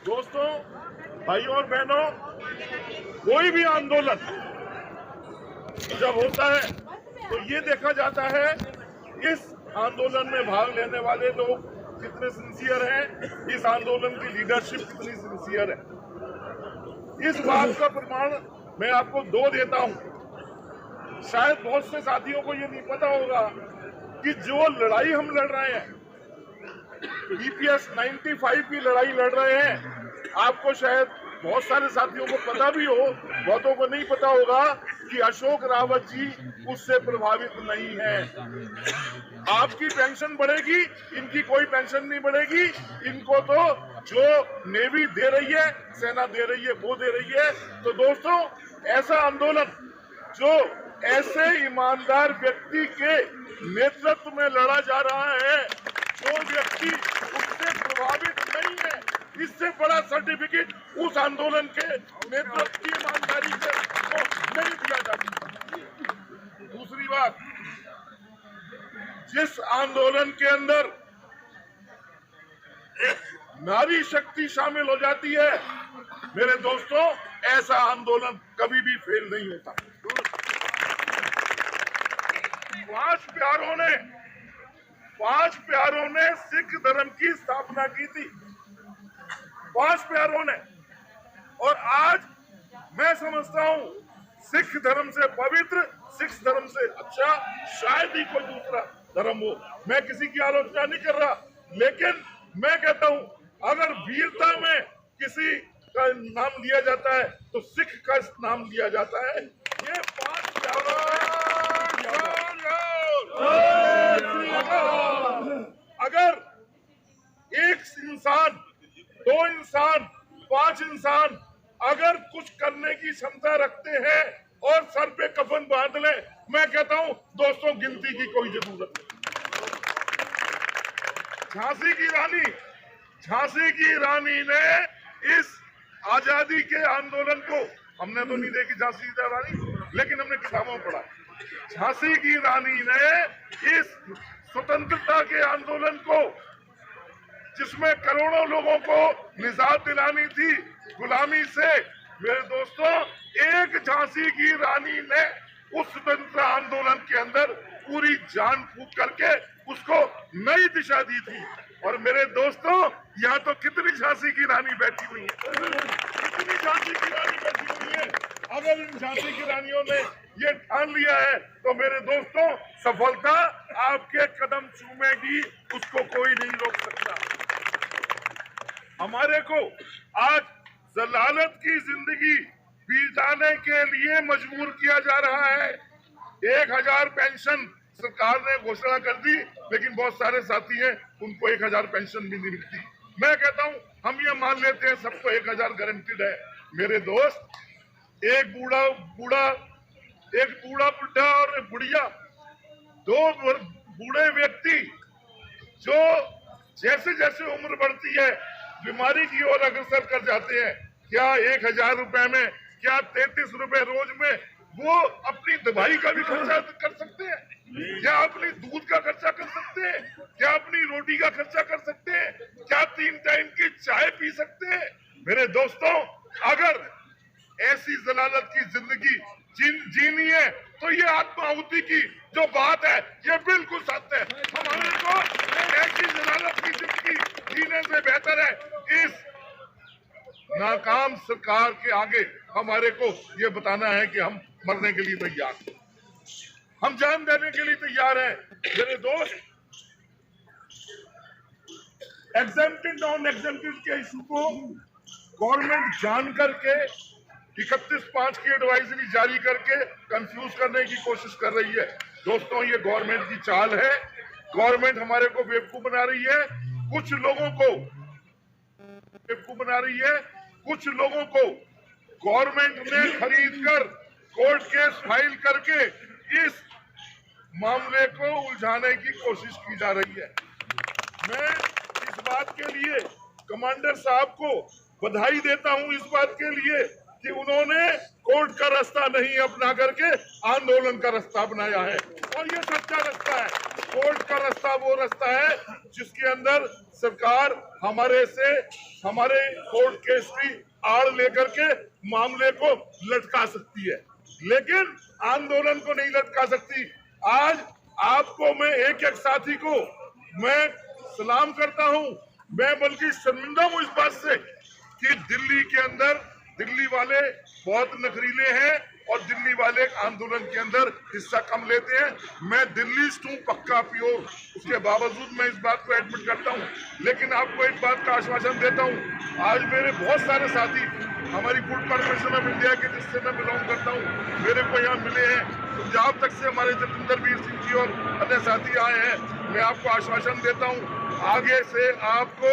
दोस्तों, भाइयों और बहनों, कोई भी आंदोलन जब होता है तो ये देखा जाता है इस आंदोलन में भाग लेने वाले लोग कितने सिंसियर हैं, इस आंदोलन की लीडरशिप कितनी सिंसियर है। इस बात का प्रमाण मैं आपको दो देता हूं। शायद बहुत से साथियों को ये नहीं पता होगा कि जो लड़ाई हम लड़ रहे हैं, EPS 95 की लड़ाई लड़ रहे हैं, आपको शायद बहुत सारे साथियों को पता भी हो, बहुतों को नहीं पता होगा कि अशोक रावत जी उससे प्रभावित नहीं है। आपकी पेंशन बढ़ेगी, इनकी कोई पेंशन नहीं बढ़ेगी। इनको तो जो नेवी दे रही है, सेना दे रही है, वो दे रही है। तो दोस्तों, ऐसा आंदोलन जो ऐसे ईमानदार व्यक्ति के नेतृत्व में लड़ा जा रहा है, जो व्यक्ति उससे प्रभावित नहीं है, इससे बड़ा सर्टिफिकेट उस आंदोलन के नेतृत्व की ईमानदारी से तो नहीं दिया जा सकता। दूसरी बात, जिस आंदोलन के अंदर नारी शक्ति शामिल हो जाती है, मेरे दोस्तों, ऐसा आंदोलन कभी भी फेल नहीं होता। पांच प्यारों ने सिख धर्म की स्थापना की थी, 5 प्यारों ने। और आज मैं समझता हूं सिख धर्म से पवित्र, सिख धर्म से अच्छा शायद ही कोई दूसरा धर्म हो। मैं किसी की आलोचना नहीं कर रहा, लेकिन मैं कहता हूं अगर वीरता में किसी का नाम लिया जाता है तो सिख का नाम लिया जाता है। ये 5 प्यारों अगर एक इंसान, 2 इंसान, 5 इंसान अगर कुछ करने की क्षमता रखते हैं और सर पे कफन बांध ले, मैं कहता हूं दोस्तों, गिनती की कोई जरूरत नहीं। झांसी की रानी ने इस आजादी के आंदोलन को, हमने तो नहीं देखी झांसी की रानी, लेकिन हमने किताबों में पढ़ा। झांसी की रानी ने इस स्वतंत्रता के आंदोलन को, जिसमें करोड़ों लोगों को निजात दिलानी थी गुलामी से, मेरे दोस्तों, एक झांसी की रानी ने उस स्वतंत्रता आंदोलन के अंदर पूरी जान फूंक करके उसको नई दिशा दी थी। और मेरे दोस्तों, यहाँ तो कितनी झांसी की रानी बैठी हुई है, कितनी झांसी की रानी बैठी हुई है। अगर इन झांसी की रानियों ने ये ठान लिया है तो मेरे दोस्तों, सफलता आपके कदम चूमेगी, उसको कोई नहीं रोक सकता। हमारे को आज जलालत की जिंदगी बिताने के लिए मजबूर किया जा रहा है। 1000 पेंशन सरकार ने घोषणा कर दी, लेकिन बहुत सारे साथी हैं उनको 1000 पेंशन भी नहीं मिलती। मैं कहता हूं हम ये मान लेते हैं सबको 1000 गारंटीड है। मेरे दोस्त, एक बूढ़ा बुढ़ा और बुढ़िया, 2 बूढ़े व्यक्ति जो जैसे जैसे उम्र बढ़ती है बीमारी की ओर अग्रसर कर जाते हैं, क्या 1000 रुपए में, क्या 33 रुपए रोज में वो अपनी दवाई का भी खर्चा कर सकते हैं? क्या अपनी दूध का खर्चा कर सकते हैं? क्या अपनी रोटी का खर्चा कर सकते हैं? क्या 3 टाइम की चाय पी सकते हैं? मेरे दोस्तों, अगर ऐसी जलालत की जिंदगी जीनी है तो ये आत्माहुति की जो बात है ये बिल्कुल सत्य है। हमारे को ऐसी जलालत की जिंदगी जीने से बेहतर है इस नाकाम सरकार के आगे हमारे को ये बताना है कि हम मरने के लिए तैयार हैं, हम जान देने के लिए तैयार हैं। मेरे दोस्त, एग्जेम्प्टेड नॉन एग्जेम्प्टेड के इशू को गवर्नमेंट जान करके 31/5 की एडवाइजरी जारी करके कंफ्यूज करने की कोशिश कर रही है। दोस्तों, ये गवर्नमेंट की चाल है। गवर्नमेंट हमारे को बेवकूफ बना रही है, कुछ लोगों को बेवकूफ बना रही है। कुछ लोगों को गवर्नमेंट ने खरीद कर कोर्ट केस फाइल करके इस मामले को उलझाने की कोशिश की जा रही है। मैं इस बात के लिए कमांडर साहब को बधाई देता हूं, इस बात के लिए कि उन्होंने कोर्ट का रास्ता नहीं अपना करके आंदोलन का रास्ता अपनाया है, और ये सच्चा रास्ता है। कोर्ट का रास्ता वो रास्ता है जिसके अंदर सरकार हमारे कोर्ट केस की आड़ लेकर के मामले को लटका सकती है, लेकिन आंदोलन को नहीं लटका सकती। आज आपको मैं एक एक साथी को मैं सलाम करता हूं। मैं बल्कि शर्मिंदा हूं इस बात से कि दिल्ली के अंदर दिल्ली वाले बहुत नखरीले हैं और दिल्ली वाले आंदोलन के अंदर हिस्सा कम लेते हैं। मैं दिल्लीस्ट हूँ पक्का प्योर, उसके बावजूद मैं इस बात को एडमिट करता हूँ। लेकिन आपको एक बात का आश्वासन देता हूँ, आज मेरे बहुत सारे साथी हमारी फूड कॉर्पोरेशन ऑफ इंडिया के जिससे मैं बिलोंग करता हूँ, मेरे को यहाँ मिले हैं। पंजाब तक से हमारे जतिंदर वीर सिंह जी और अन्य साथी आए हैं। मैं आपको आश्वासन देता हूँ, आगे से आपको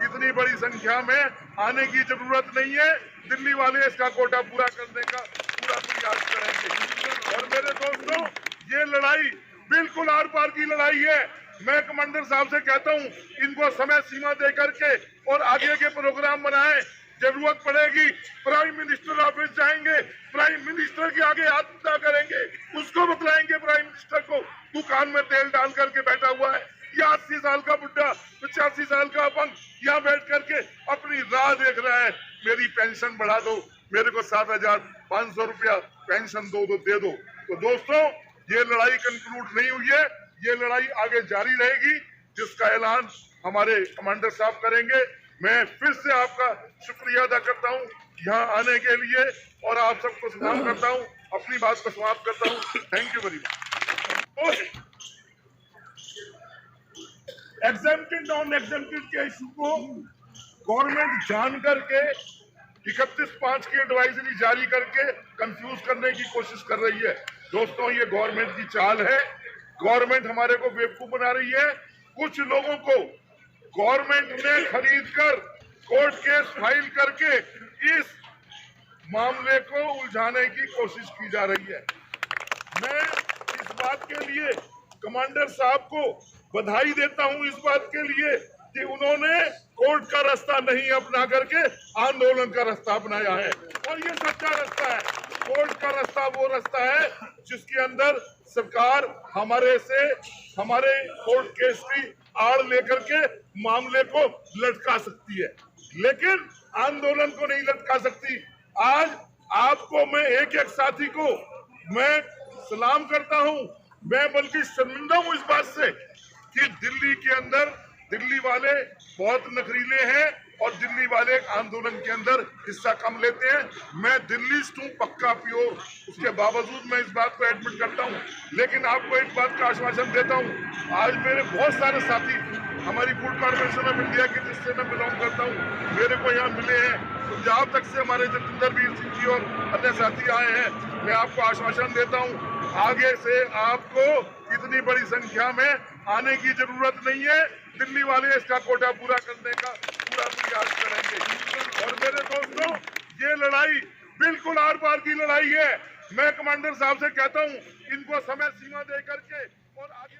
इतनी बड़ी संख्या में आने की जरूरत नहीं है। दिल्ली वाले इसका कोटा पूरा करने का पूरा प्रयास करेंगे। और मेरे दोस्तों, ये लड़ाई बिल्कुल आर पार की लड़ाई है। मैं कमांडर साहब से कहता हूँ, इनको समय सीमा दे करके और आगे के प्रोग्राम बनाएं। जरूरत पड़ेगी प्राइम मिनिस्टर ऑफिस जाएंगे, प्राइम मिनिस्टर के आगे हाथ उठा करेंगे, उसको बतलाएंगे प्राइम मिनिस्टर को दुकान में तेल डाल करके बैठा हुआ है या 80 साल का बुढ़ा 85 साल का अपंग यहाँ बैठ करके अपनी राह देख रहा है, मेरी पेंशन बढ़ा दो, मेरे को 7,500 रुपया पेंशन दे दो। तो दोस्तों, ये लड़ाई कंक्लूड नहीं हुई है, ये लड़ाई आगे जारी रहेगी, जिसका ऐलान हमारे कमांडर साहब करेंगे। मैं फिर से आपका शुक्रिया अदा करता हूँ यहाँ आने के लिए और आप सबको सलाम करता हूँ। अपनी बात को समाप्त करता हूँ। Thank you very much. Exempted non exempted के इशू को गवर्नमेंट जान करके 31/5 की एडवाइजरी जारी करके कंफ्यूज करने की कोशिश कर रही है। दोस्तों, ये गवर्नमेंट की चाल है। गवर्नमेंट हमारे को बेवकूफ बना रही है। कुछ लोगों को गवर्नमेंट ने खरीद कर कोर्ट केस फाइल करके इस मामले को उलझाने की कोशिश की जा रही है। मैं इस बात के लिए कमांडर साहब को बधाई देता हूं, इस बात के लिए कि उन्होंने कोर्ट का रास्ता नहीं अपना करके आंदोलन का रास्ता अपनाया है, और ये सच्चा रास्ता है। कोर्ट का रास्ता वो रास्ता है जिसके अंदर सरकार हमारे कोर्ट केस की आड़ लेकर के मामले को लटका सकती है, लेकिन आंदोलन को नहीं लटका सकती। आज आपको मैं एक एक साथी को मैं सलाम करता हूं। मैं बल्कि शर्मिंदा हूं इस बात से कि दिल्ली के अंदर दिल्ली वाले बहुत नखरीले हैं और दिल्ली वाले आंदोलन के अंदर हिस्सा कम लेते हैं। मैं दिल्लीस्ट हूँ पक्का प्योर, उसके बावजूद मैं इस बात को एडमिट करता हूँ। लेकिन आपको एक बात का आश्वासन देता हूँ, आज मेरे बहुत सारे साथी हमारी फूड कॉर्पोरेशन ऑफ इंडिया के जिससे मैं बिलोंग करता हूँ, मेरे को यहाँ मिले हैं। पंजाब तक से हमारे जतिंदर वीर सिंह जी और अन्य साथी आए हैं। मैं आपको आश्वासन देता हूँ, आगे से आपको इतनी बड़ी संख्या में आने की जरूरत नहीं है। दिल्ली वाले इसका कोटा पूरा करने का पूरा प्रयास करेंगे। और मेरे दोस्तों, ये लड़ाई बिल्कुल आर पार की लड़ाई है। मैं कमांडर साहब से कहता हूं, इनको समय सीमा दे करके और आगे